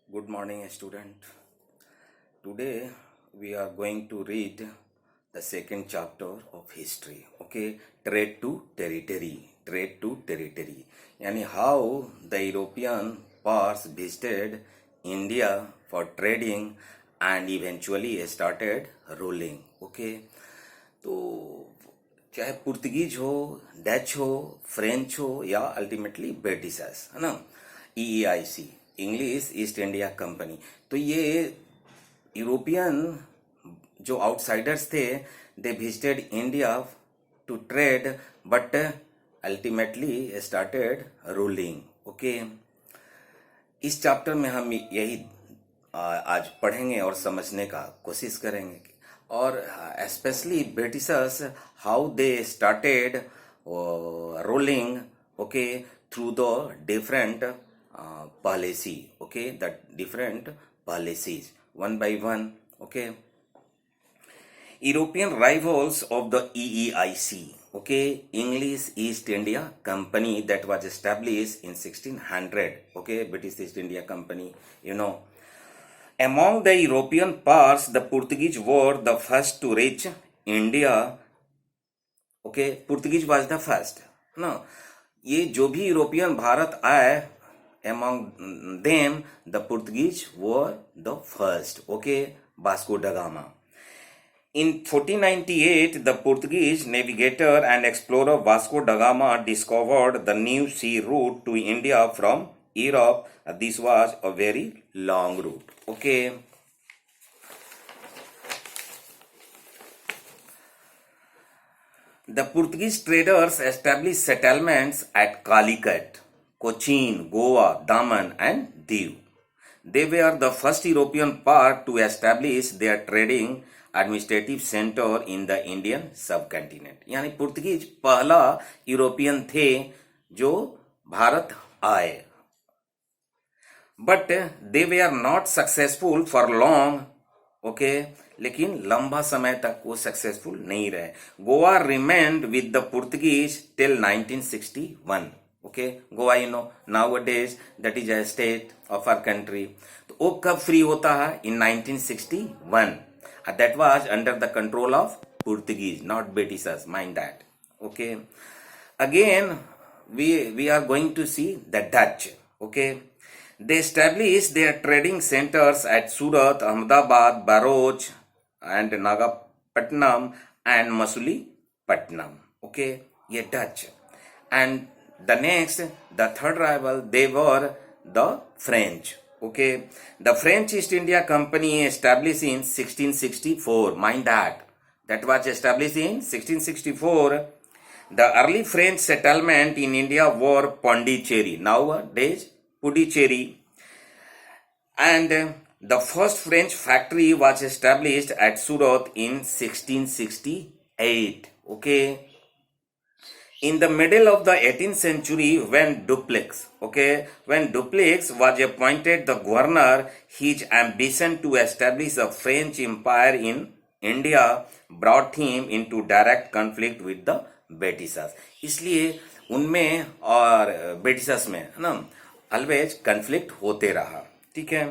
Good morning, student. Today we are going to read the second chapter of history. Okay, trade to territory. Trade to territory. Yani how the European powers visited India for trading and eventually started ruling. Okay, तो चाहे Portuguese हो, Dutch हो, French हो या ultimately Britishers, है ना, EEIC, English East India Company. तो ये यूरोपियन जो आउटसाइडर्स थे, they visited India to trade but ultimately started ruling. Okay, इस चैप्टर में हम यही आज पढ़ेंगे और समझने का कोशिश करेंगे, और specially Britishers how they started ruling, okay, through the different policy, okay, the different policies one by one. Okay, European rivals of the EEIC, okay, English East India Company, that was established in 1600, okay, British East India Company, you know. Among the European powers, the Portuguese were the first to reach India. Okay, Portuguese was the first. No, ये जो भी European Bharat आए, among them the Portuguese were the first. Okay, Vasco da Gama. In 1498, the Portuguese navigator and explorer Vasco da Gama discovered the new sea route to India from Europe. This was a very long route. Okay, the Portuguese traders established settlements at Calicut, Cochin, Goa, Daman and Diu. They were the first European power to establish their trading administrative center in the Indian subcontinent. यानी Portuguese पहला European थे जो भारत आए, but they way not successful for long. Okay, लेकिन लंबा समय तक वो सक्सेसफुल नहीं रहे। Goa remained with the Portuguese till 1961। Okay, Goa, you know, nowadays that is a state of our country. तो वो कब फ्री होता है? In 1961. That was under the control of Portuguese, not Britishers. Mind that. Okay. Again, we are going to see the Dutch. Okay. They established their trading centers at Surat, Ahmedabad, Bharuch, and Nagapatnam and Masulipatam. Okay, ये Dutch. And the next, the third rival, they were the French. Okay, the French East India Company established in 1664. Mind that. That was established in 1664. The early French settlement in India were Pondicherry, nowadays Puducherry. And the first French factory was established at Surat in 1668. Okay. In the middle of the 18th century, when Dupleix was appointed the governor, his ambition to establish a French empire in India brought him into direct conflict with the Britishers. इसलिए उनमें और Britishers में ना always conflict होते रहा। ठीक है।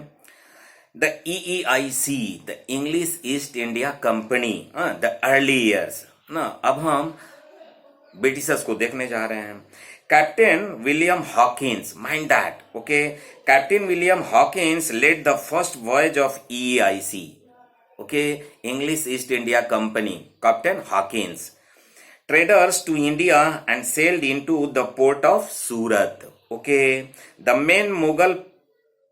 The EEIC, the English East India Company, the early years ना, अब हम ब्रिटिशर्स को देखने जा रहे हैं। Captain William Hawkins, mind that. Okay, Captain William Hawkins led the first voyage of EEIC, okay, English East India Company, Captain Hawkins, traders to India and sailed into the port of Surat. Okay, the main Mughal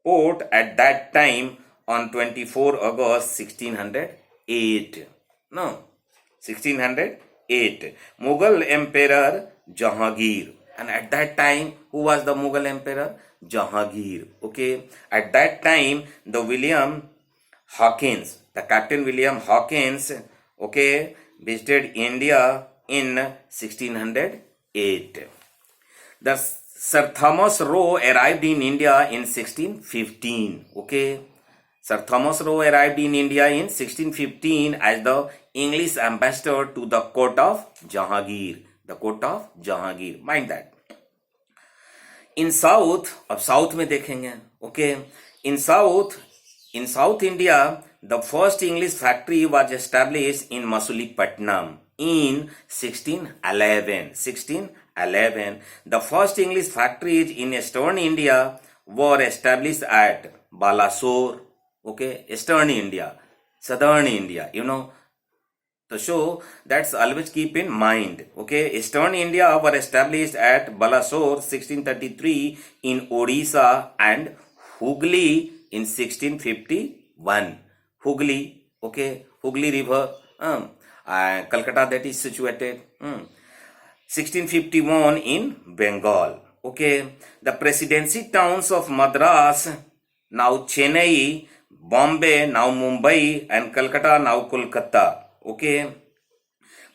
port at that time on 24 August 1608. No, 1608. Mughal Emperor Jahangir. And at that time, who was the Mughal Emperor? Jahangir. Okay, at that time, the William Hawkins, the Captain William Hawkins, okay, visited India in 1608. The Sir Thomas Roe arrived in India in 1615. Okay, Sir Thomas Roe arrived in India in 1615 as the English ambassador to the court of Jahangir. The court of Jahangir. Mind that. In South, अब South में देखेंगे, okay, In South India, the first English factory was established in Masulipatam in 1611. 1611. The first English factories in Eastern India were established at Balasore, okay, Eastern India, Southern India, so that's always keep in mind. Okay, Eastern India were established at Balasore 1633 in Odisha and Hooghly in 1651. Hooghly, okay, Hooghly River, Calcutta that is situated. 1651 in Bengal. Okay, the presidency towns of Madras, now Chennai, Bombay, now Mumbai, and Calcutta, now Kolkata. Okay,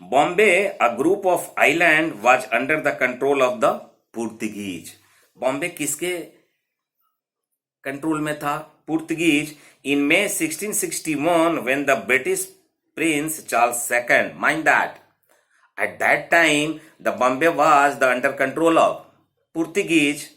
Bombay, a group of island, was under the control of the Portuguese. Bombay किसके control में था? Portuguese. In May 1661, when the British Prince Charles II, mind that, at that time the Bombay was the under control of Portuguese.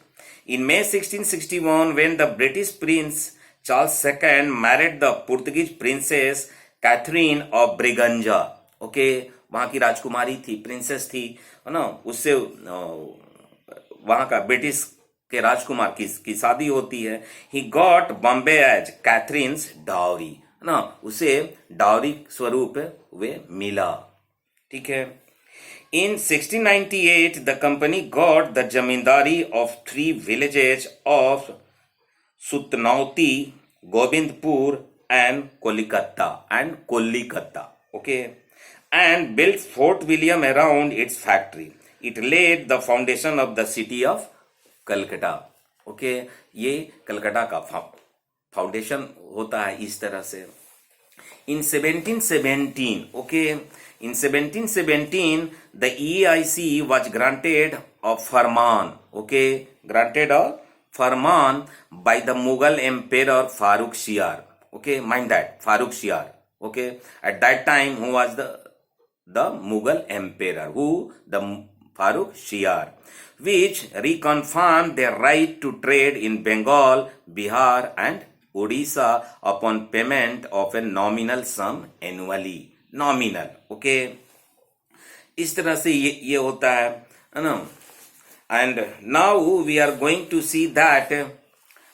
In May 1661, when the British Prince Charles II married the Portuguese princess Catherine of Braganza, okay, वहां की राजकुमारी थी, princess थी, है ना, उससे वहां का British के राजकुमार की शादी होती है. He got Bombay as Catherine's dowry, है ना, उसे डावरी स्वरूप वे मिला. ठीक है. In 1698, the company got the zamindari of 3 villages of Sutnauti, Govindpur, and Kolkata, okay, and built Fort William around its factory. It laid the foundation of the city of Calcutta. Okay, ये कलकत्ता का foundation होता है इस तरह से. In 1717, okay, in 1717, the EIC was granted a farman, okay, granted a farman by the Mughal Emperor Farrukh Shiar. Okay, mind that, Farrukh Shiar. Okay, at that time, who was the Mughal emperor? Who? The Farrukh Shiar, which reconfirmed their right to trade in Bengal, Bihar, and Odisha upon payment of a nominal sum annually. Nominal. Okay, इस तरह से ये होता है ना. And now we are going to see that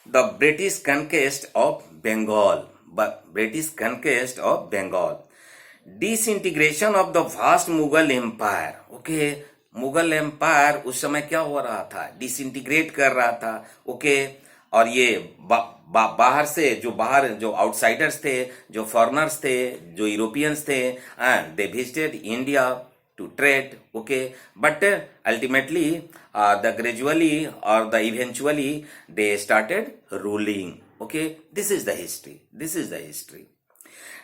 the British conquest of Bengal. Disintegration of the vast Mughal Empire. Okay, Mughal Empire उस समय क्या हो रहा था? डिसइंटीग्रेट कर रहा था. ओके, और ये बाहर से जो आउटसाइडर्स थे, जो फॉरेनर्स थे, जो यूरोपियंस थे, and they visited India to trade. Okay, but ultimately the gradually or the eventually they started ruling. Okay, this is the history.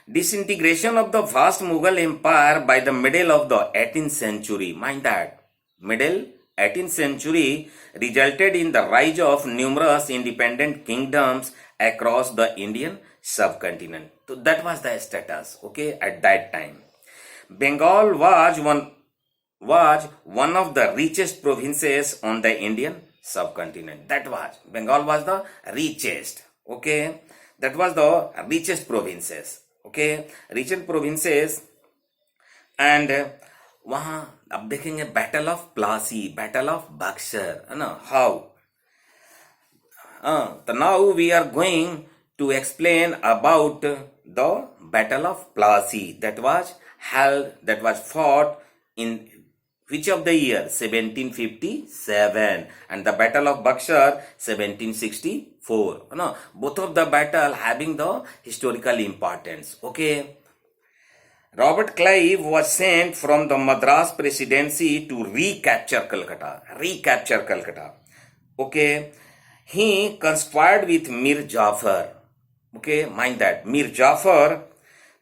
Disintegration of the vast Mughal empire by the middle of the 18th century, mind that, middle 18th century, resulted in the rise of numerous independent kingdoms across the Indian subcontinent. So that was the status, okay, at that time. Bengal was one of the richest provinces on the Indian subcontinent. Bengal was the richest. Okay, that was the richest provinces. Okay, richest provinces. And वहाँ अब देखेंगे battle of Plassey, battle of Buxar, है ना, how. So now we are going to explain about the battle of Plassey that was fought in which of the year? 1757, and the battle of Buxar 1764. No, both of the battle having the historical importance. Okay. Robert Clive was sent from the Madras presidency to recapture Calcutta. Okay. He conspired with Mir Jafar. Okay, mind that. Mir Jafar,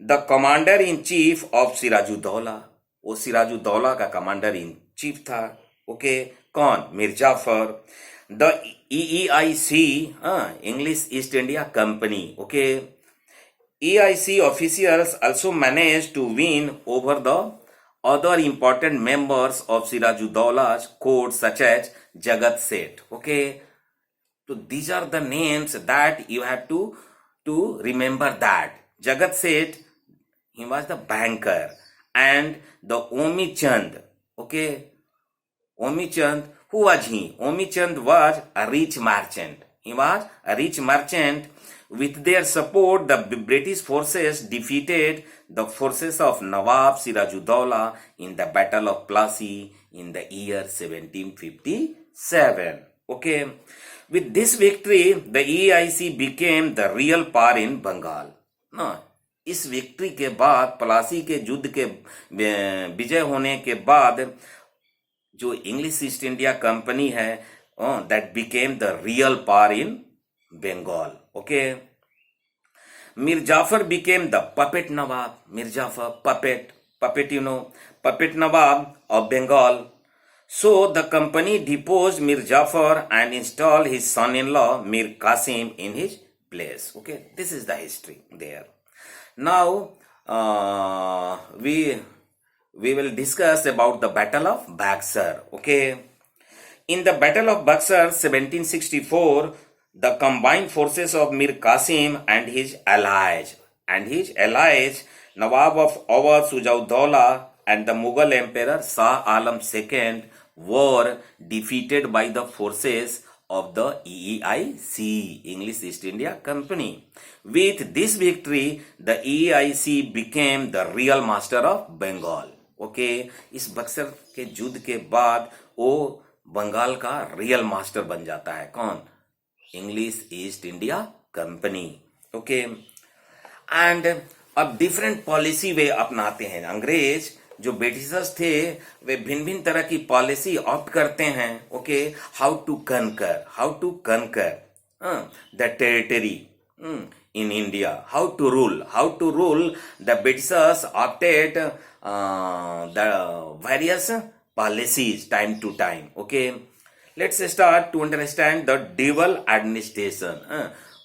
the commander-in-chief of Sirajuddaulah. वो सिराजुद्दौला का commander-in-chief था. Okay, कौन? Mir Jafar. The EEIC, English East India Company. Okay. EIC officials also managed to win over the other important members of Sirajuddaullah's court such as Jagat Seth. Okay. So these are the names that you have to remember that. Jagat Seth, he was the banker, and the Omi Chand, okay, Omi Chand, who was he? Omi Chand was a rich merchant. He was a rich merchant. With their support, the British forces defeated the forces of Nawab Sirajuddaulah in the Battle of Plassey in the year 1757. Okay. With this victory, the EIC became the real power in Bengal. No, इस victory के बाद, प्लासी के युद्ध के विजय होने के बाद, जो इंग्लिश ईस्ट इंडिया कंपनी है, that became the real power in Bengal. Okay. Mir Jafar became the puppet Nawab. Mir Jafar, puppet, puppet Nawab of Bengal. So the company deposed Mir Jafar and installed his son-in-law Mir Qasim in his place. Okay, this is the history there. Now we will discuss about the Battle of Buxar. Okay, in the Battle of Buxar, 1764. The combined forces of Mir Qasim and his allies, Nawab of Awadh Sirajuddaulah and the Mughal Emperor Shah Alam II, were defeated by the forces of the EIC, English East India Company. With this victory, the EIC became the real master of Bengal. Okay, इस बक्सर के युद्ध के बाद वो बंगाल का real master बन जाता है. कौन? English East India company. Okay. And अब डिफरेंट पॉलिसी वे अपनाते हैं. अंग्रेज जो ब्रिटिशर्स थे वे भिन्न भिन्न तरह की पॉलिसी ऑप्ट करते हैं. Okay. How to conquer the territory in India, how to rule. The Britishers opted the various policies time to time. Okay, let's start to understand the dual administration.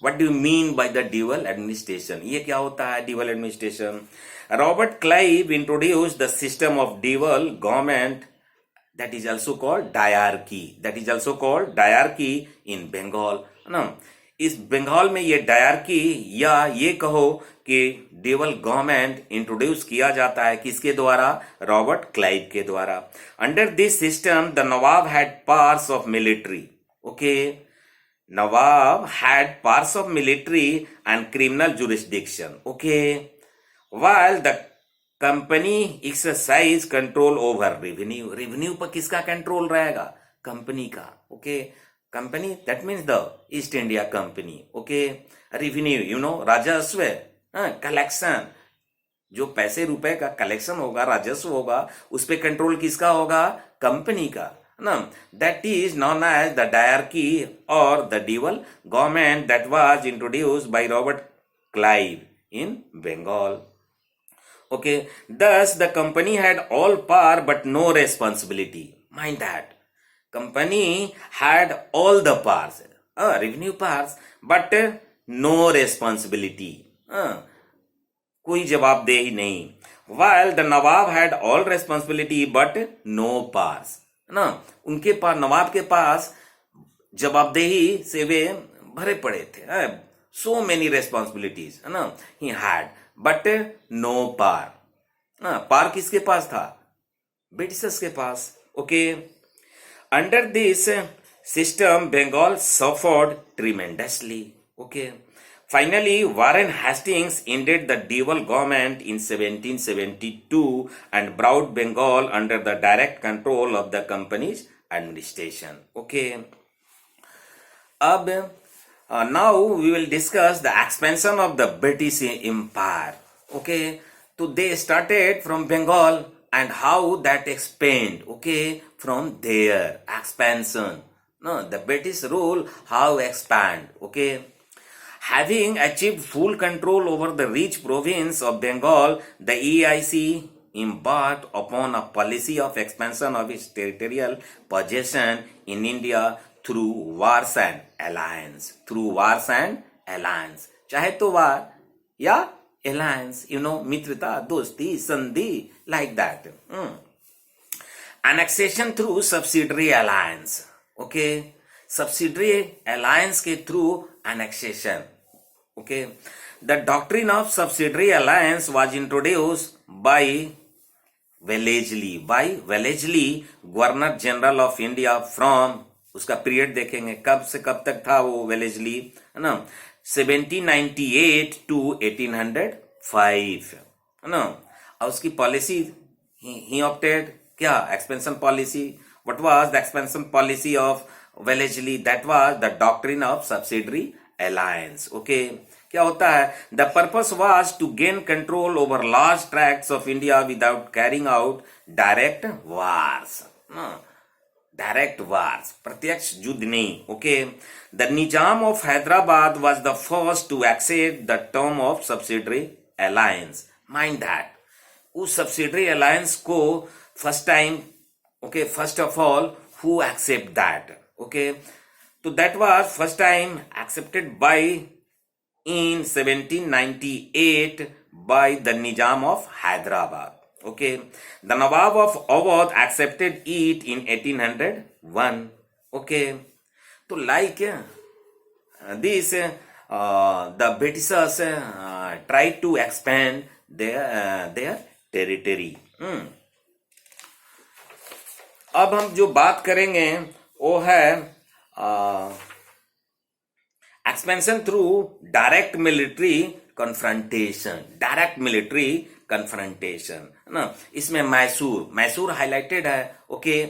What do you mean by the dual administration? ये क्या होता है dual administration? Robert Clive introduced the system of dual government, that is also called diarchy. In Bengal. ना, इस बंगाल में ये dyarchy या ये कहो कि ड्यूअल गवर्नमेंट इंट्रोड्यूस किया जाता है किसके द्वारा? रॉबर्ट क्लाइव के द्वारा. Under this system the Nawab had powers of military. Okay, Nawab had powers of military and criminal jurisdiction. Okay, while the company exercise control over revenue पर किसका control रहेगा? कंपनी का. Okay, company that means the east India company. Okay, revenue राजस्व, collection, जो पैसे रुपए का collection होगा, राजस्व होगा, उस पे कंट्रोल किसका होगा? कंपनी का ना. That is known as the dyarchy और the dual government that was introduced by Robert Clive in Bengal. Okay, thus the company had all power but no responsibility. Mind that. Company had all the powers, revenue powers, but no responsibility. कोई जवाबदेही नहीं. While the Nawab had all responsibility but no powers. ना, उनके पास, नवाब के पास जवाबदेही से वे भरे पड़े थे. So many responsibilities. ना, he had. But no power. Power किसके पास था? ब्रिटिशर्स के पास. Okay, under this system Bengal suffered tremendously. Okay, finally Warren Hastings ended the dual government in 1772 and brought Bengal under the direct control of the company's administration. Okay, अब now we will discuss the expansion of the British Empire. Okay, so they started from Bengal and how that expand. Okay, from their expansion. No, the British rule how expand. Okay, having achieved full control over the rich province of Bengal, the EIC embarked upon a policy of expansion of its territorial possession in India through wars and alliance. चाहे तो वार या alliance, मित्रता, दोस्ती, संधि, like that. Annexation through subsidiary alliance. Okay, subsidiary alliance के through annexation. Okay, the doctrine of subsidiary alliance was introduced by Wellesley, governor general of India from, उसका period देखेंगे कब से कब तक था वो वेलेजली, है ना, 1798 to 1805, है ना. और उसकी पॉलिसी ही ऑप्टेड क्या, expansion policy. What was the expansion policy of Wellesley? That was the doctrine of subsidiary alliance. Okay, क्या होता है? The purpose was to gain control over large tracts of India without carrying out direct wars. Direct wars, प्रत्यक्ष युद्ध नहीं. Okay, the Nizam of Hyderabad was the first to accept the term of subsidiary alliance. Mind that, उस subsidiary alliance को first time, okay, first of all who accept that? Okay, तो that was first time accepted by in 1798 by the Nizam of Hyderabad. Okay, the Nawab of Awadh accepted it in 1801. Okay, so like this, the Britishers tried to expand their territory. अब हम जो बात करेंगे वो है expansion through direct military confrontation. Direct military confrontation, है ना. इसमें मैसूर हाईलाइटेड है. ओके,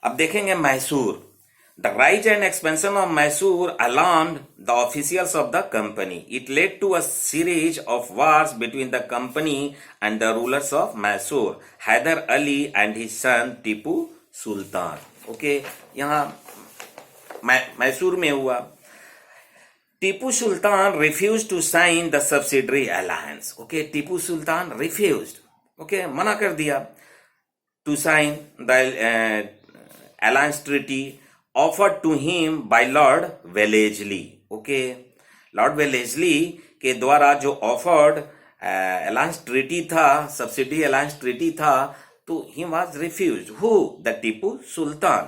अब देखेंगे Mysore. The rise and expansion of Mysore alarmed the officials of the company. It led to a series of wars between the company and the rulers of Mysore, Hyder Ali and his son Tipu Sultan. Okay, यहाँ मैसूर में हुआ. Tipu Sultan refused to sign the subsidiary alliance. Okay, Tipu Sultan refused. Okay, मना कर दिया to sign the alliance treaty offered to him by Lord Wellesley. Okay, Lord Wellesley के द्वारा जो offered alliance treaty था, subsidiary alliance treaty था, तो he was refused. Who? The Tipu Sultan,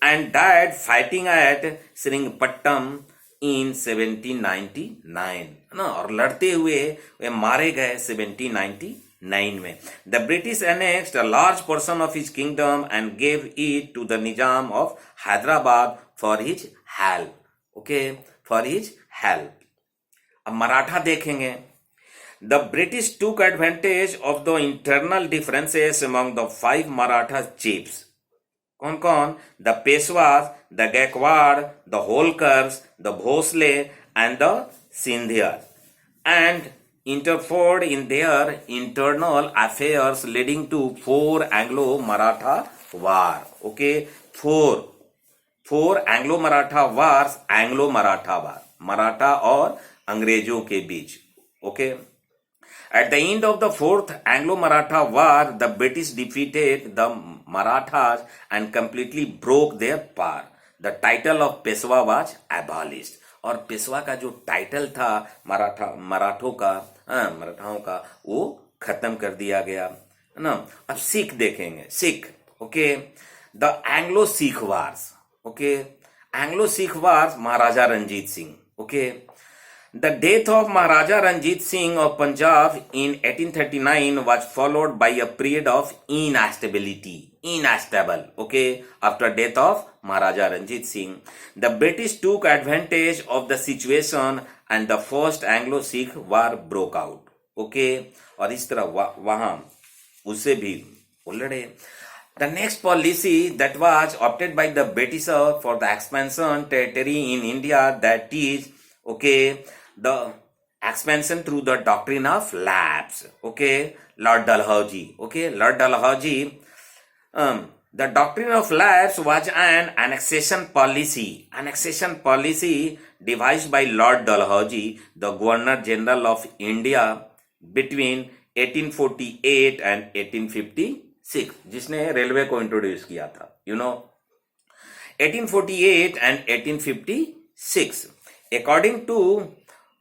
and died fighting at Sringpattam in 1799, ना, और लड़ते हुए वे मारे गए 1799 में. The British annexed a large portion of his kingdom and gave it to the Nizam of Hyderabad for his help. Okay, for his help. अब मराठा देखेंगे. The British took advantage of the internal differences among the 5 Maratha chiefs. कौन कौन? The Peshwas, the Gaekwad, the Holkars, the Bhonsle and the Scindia, and interfered in their internal affairs leading to 4 Anglo-Maratha war. Okay, 4 Anglo-Maratha wars. Anglo-Maratha war, Maratha और अंग्रेजों के बीच. Okay, at the end of the 4th Anglo-Maratha war, the British defeated the Marathas and completely broke their power. The title of Peshwa was abolished. और पेशवा का जो title था मराठाओं का वो खत्म कर दिया गया, है ना. अब सिख देखेंगे. Sikh. Okay, the Anglo Sikh wars. Okay, Anglo Sikh wars, Maharaja Ranjit Singh. Okay, the death of Maharaja Ranjit Singh of Punjab in 1839 was followed by a period of unstable. Okay, after death of Maharaja Ranjit Singh, the British took advantage of the situation and the first Anglo-Sikh war broke out. Okay, और इस तरह वहां उससे भी लड़े. The next policy that was opted by the British for the expansion territory in India, that is, okay, the expansion through the doctrine of lapse. Okay, Lord Dalhousie. Okay, Lord Dalhousie. The doctrine of lapse was an annexation policy. Annexation policy devised by Lord Dalhousie, the Governor General of India, between 1848 and 1856, जिसने railway को introduce किया था. 1848 and 1856. According to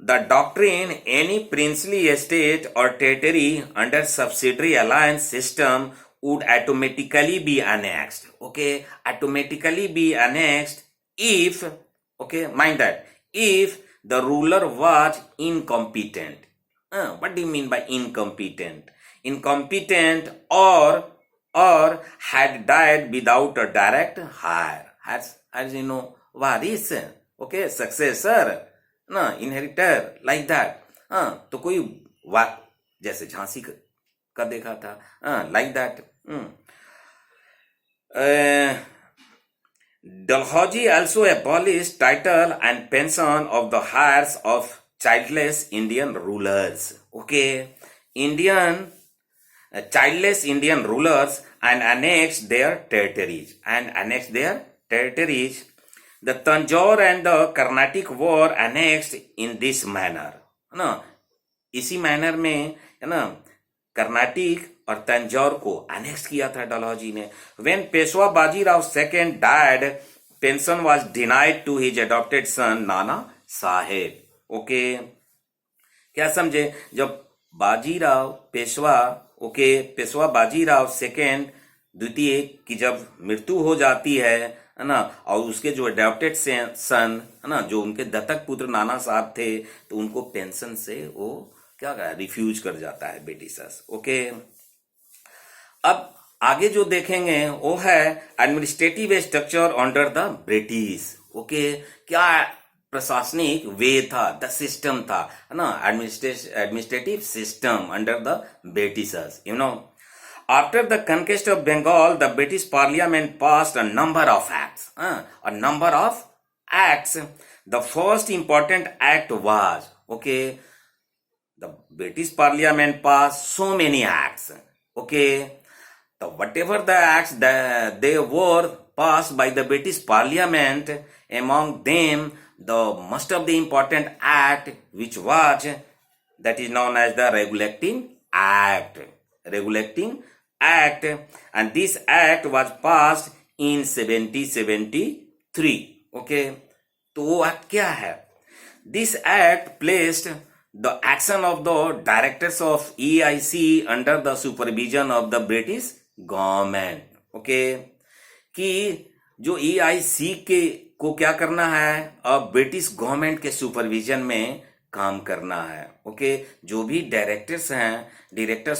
the doctrine, any princely estate or territory under subsidiary alliance system would automatically be annexed. Okay, automatically be annexed if, okay, mind that, if the ruler was incompetent. What do you mean by incompetent? Incompetent or had died without a direct hire. As you know, waris, okay, successor, ना inheritor, like that. तो कोई वा जैसे झांसी का देखा था, like that. Dalhousie also abolished title and pension of the heirs of childless Indian rulers. Okay, childless Indian rulers and annexed their territories. The Tanjore and the Carnatic were annexed in this manner. ना इसी manner में है ना Carnatic और तंजौर को annex किया था डलहौजी ने. When Peshwa Bajirao second died, pension was denied to his adopted son Nana Saheb. Okay, क्या समझे? जब बाजीराव पेशवा, ओके, पेशवा बाजीराव सेकेंड द्वितीय की जब मृत्यु हो जाती है ना, और उसके जो अडॉप्टेड सन है ना, जो उनके दत्तक पुत्र नाना साहब थे, तो उनको पेंशन से वो क्या रिफ्यूज कर जाता है ब्रिटिशर्स. ओके, अब आगे जो देखेंगे वो है administrative structure under the British. Okay, क्या प्रशासनिक वे था, द सिस्टम था, है ना, administrative system under the Britishers. You know, after the conquest of Bengal, the British Parliament passed a number of acts. The first important act was, okay, the British Parliament passed so many acts. Okay, so whatever the acts that they were passed by the British Parliament, among them the most of the important act which was, that is known as the Regulating Act. And this act was passed in 1773. Okay, तो वो act क्या है? This act placed the action of the directors of EIC under the supervision of the British government. Okay, कि जो EIC के को क्या करना है, अब ब्रिटिश गवर्नमेंट के सुपरविजन में काम करना है. ओके, जो भी directors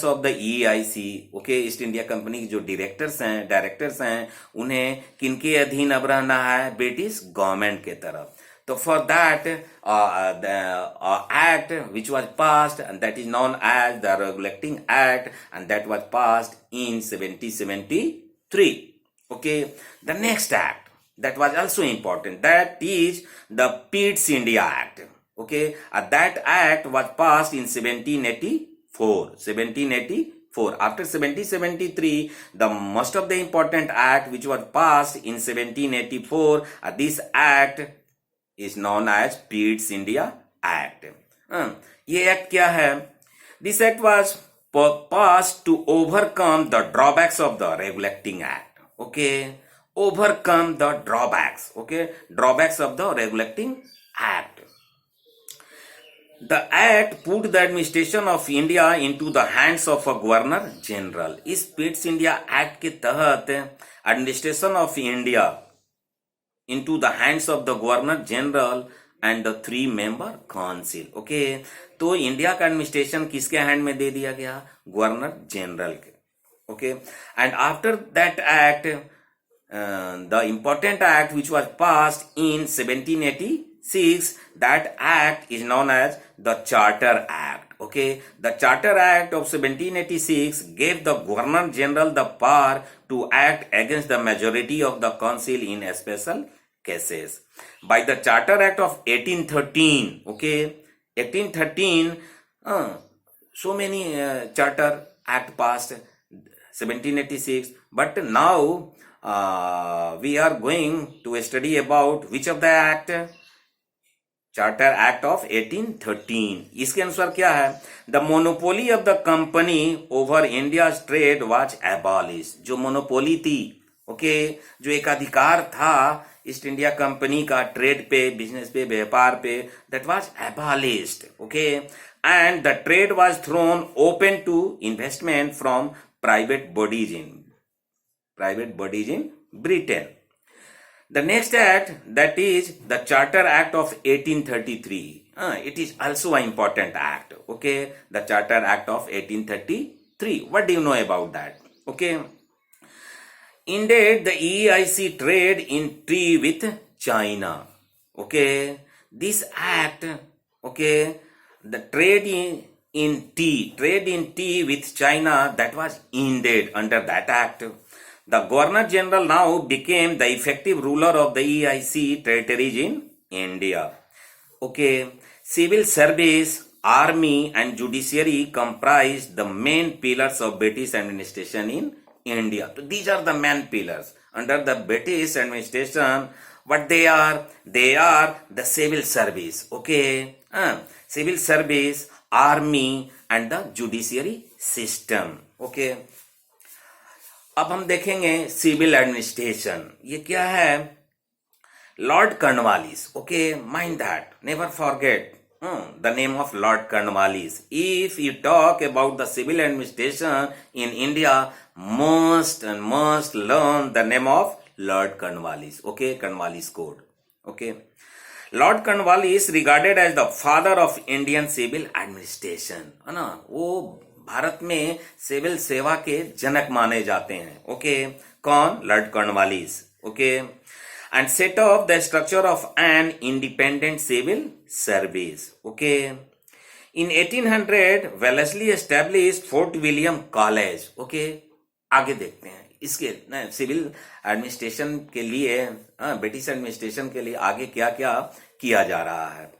of the EIC, okay, east India company के जो डायरेक्टर्स हैं, उन्हें किनके अधीन अब रहना है? ब्रिटिश गवर्नमेंट के तरफ. तो for that act which was passed, and that is known as the Regulating Act, and that was passed in 1773. Okay, the next act that was also important, that is the Pitt's India Act. Okay, that act was passed in 1784. After 1773, the most of the important act which was passed in 1784, this act is known as Pitt's India Act. ये act क्या है? This act was passed to overcome the drawbacks of the Regulating Act. Okay, overcome the drawbacks. Okay, drawbacks of the Regulating Act. The act put the administration of India into the hands of a governor general. इस Pitt's India act के तहत administration of India into the hands of the governor general and the 3-member council. Okay, तो India का administration किसके hand में दे दिया गया? Governor general के. Okay, and after that act, the important act which was passed in 1786, that act is known as the Charter Act. Okay, the Charter Act of 1786 gave the Governor General the power to act against the majority of the council in special cases. By the Charter Act of 1813, okay, 1813, so many Charter Act passed 1786, but now we are going to study about which of the act? Charter Act of 1813. इसके अनुसार क्या है? The monopoly of the company over India's trade was abolished. जो monopoly थी, okay, जो एक अधिकार था ईस्ट इंडिया कंपनी का ट्रेड पे, बिजनेस पे, व्यापार पे, that was abolished. Okay, and the trade was thrown open to investment from private bodies in Britain. The next act, that is the Charter Act of 1833. It is also an important act. Okay, the Charter Act of 1833. What do you know about that? Okay, ended the EIC trade in tea with China. Okay, this act, okay, the trade in tea with China, that was ended under that act. The Governor General now became the effective ruler of the EIC territories in India. Okay, civil service, army and judiciary comprise the main pillars of British administration in India. So these are the main pillars under the British administration. What they are? They are the civil service. Okay, civil service, army and the judiciary system. Okay, अब हम देखेंगे civil administration. ये क्या है? Lord Cornwallis. Okay, mind that, never forget the name of Lord Cornwallis. If you talk about the civil administration in India, must learn the name of Lord Cornwallis. Okay, Cornwallis Code. Okay, Lord Cornwallis regarded as the father of Indian civil administration. है ना, वो भारत में civil सेवा के जनक माने जाते हैं. Okay, कौन? Lord Cornwallis. Okay, and set up the structure of an independent civil service. Okay, in 1800 Wellesley established Fort William College. Okay, आगे देखते हैं इसके सिविल एडमिनिस्ट्रेशन के लिए, ब्रिटिश एडमिनिस्ट्रेशन के लिए आगे क्या क्या किया जा रहा है.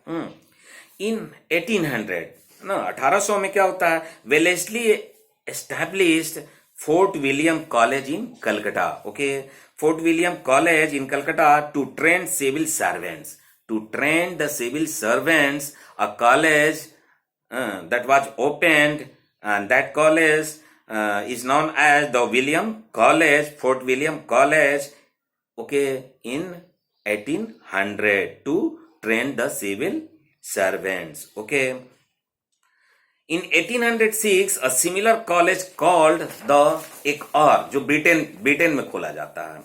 इन 1800 1800 में क्या होता है? Wellesley established fort William college in Calcutta. Okay, Fort William College in Calcutta to train civil servants. To train the civil servants, a college that was opened, and that college is known as the William College, Fort William College. Okay, in 1800 to train the civil servants. Okay. In 1806 a similar college called the एक और जो Britain में खोला जाता है,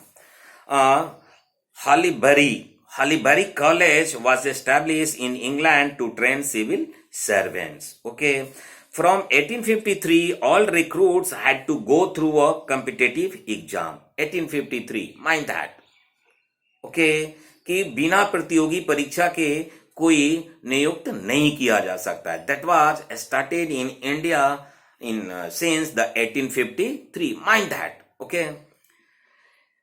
Haileybury College was established in England to train civil servants. Okay, from 1853 all recruits had to go through a competitive exam. 1853, mind that. Okay, कि बिना प्रतियोगी परीक्षा के कोई नियुक्त नहीं किया जा सकता है. That was started in India in since the 1853. Mind that. Okay.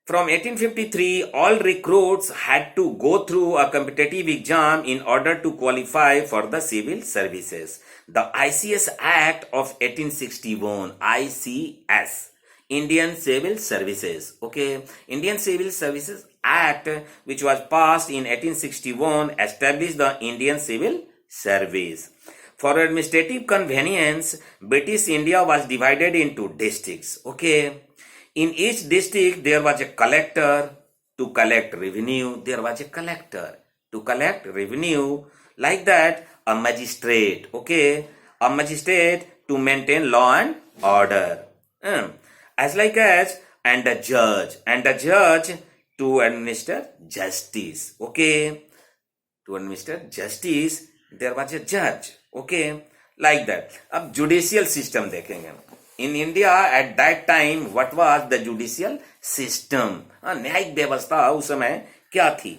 From 1853, all recruits had to go through a competitive exam in order to qualify for the civil services. The ICS Act of 1861, ICS, Indian Civil Services. Okay, Indian Civil Services Act, which was passed in 1861, established the Indian Civil Service. For administrative convenience, British India was divided into districts. Okay, in each district there was a collector to collect revenue. There was a collector to collect revenue. Like that, a magistrate. Okay, a magistrate to maintain law and order. As like as, and a judge to administer justice. Okay, to administer justice there was a judge. Okay, like that. अब judicial system देखेंगे. In India at that time, what was the judicial system? न्यायिक व्यवस्था उस समय क्या थी?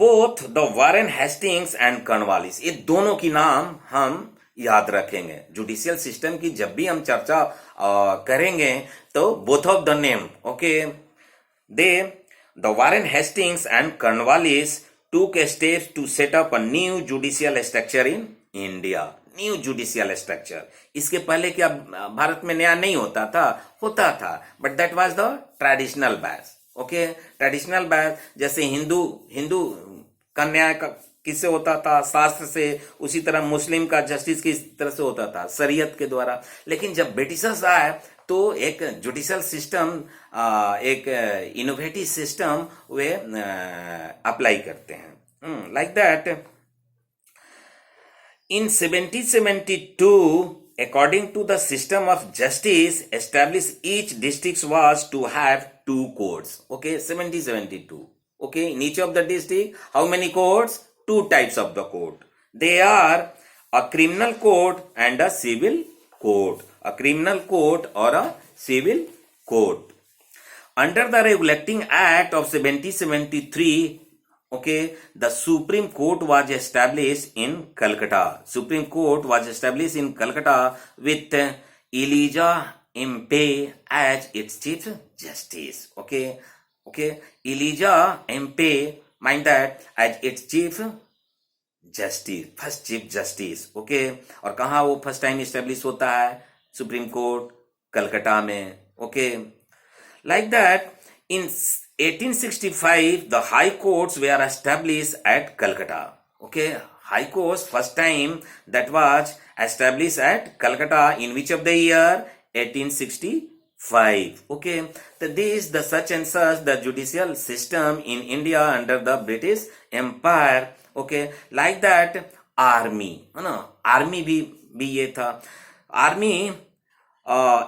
Both the Warren Hastings and Cornwallis, ये दोनों की नाम हम याद रखेंगे. जुडिशियल सिस्टम की जब भी हम चर्चा करेंगे तो both of the name. Okay, the Warren Hastings and Cornwallis took steps to set up a new judicial structure in India. New judicial structure. इसके पहले क्या भारत में नया नहीं होता था, but that was the traditional batch. Okay, traditional batch जैसे हिंदू का न्याय किससे होता था? शास्त्र से. उसी तरह मुस्लिम का जस्टिस किस तरह से होता था? शरीयत के द्वारा. लेकिन जब ब्रिटिशर्स आए तो एक जुडिशियल सिस्टम, एक इनोवेटिव सिस्टम वे अप्लाई करते हैं. Like that, in 1772 according to the system of justice established, each district was to have two courts. Okay, 7072. Okay, in each of the district, how many courts? Two types of the court. They are a criminal court and a civil court. A criminal court or a civil court. Under the Regulating Act of 1773, okay, the Supreme Court was established in Calcutta. Supreme Court was established in Calcutta with Elijah M.P. as its Chief Justice. Okay, Elijah M.P. mind that as its Chief Justice, first Chief Justice. Okay, और कहाँ वो first time establish होता है? Supreme court Calcutta में. Okay. Like that, in 1865, the high courts were established at Calcutta. Okay, high courts first time that was established at Calcutta in which of the year? 1865. Okay, so this is the such and such the judicial system in India under the British Empire. Okay, like that, army, है ना? Army भी ये था. Army.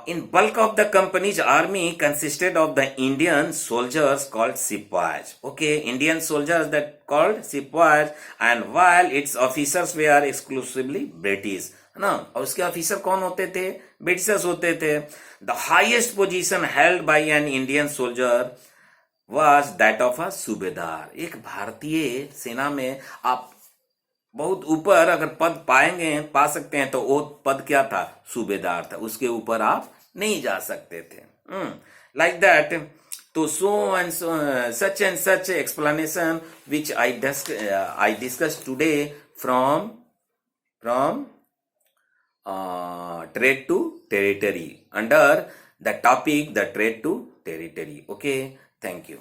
In bulk of the company's army consisted of the Indian soldiers called Sepoys. Okay, Indian soldiers that called Sepoys, and while its officers were exclusively British. है ना? और उसके officer कौन होते थे? ब्रिटिशर्स होते थे. The highest position held by an Indian soldier was that of a सूबेदार. एक भारतीय सेना में आप बहुत ऊपर अगर पद पा सकते हैं तो वो पद क्या था? सूबेदार था. उसके ऊपर आप नहीं जा सकते थे. Like that. तो so and such explanation which I discuss today from trade to territory under the topic the trade to territory. Okay, thank you.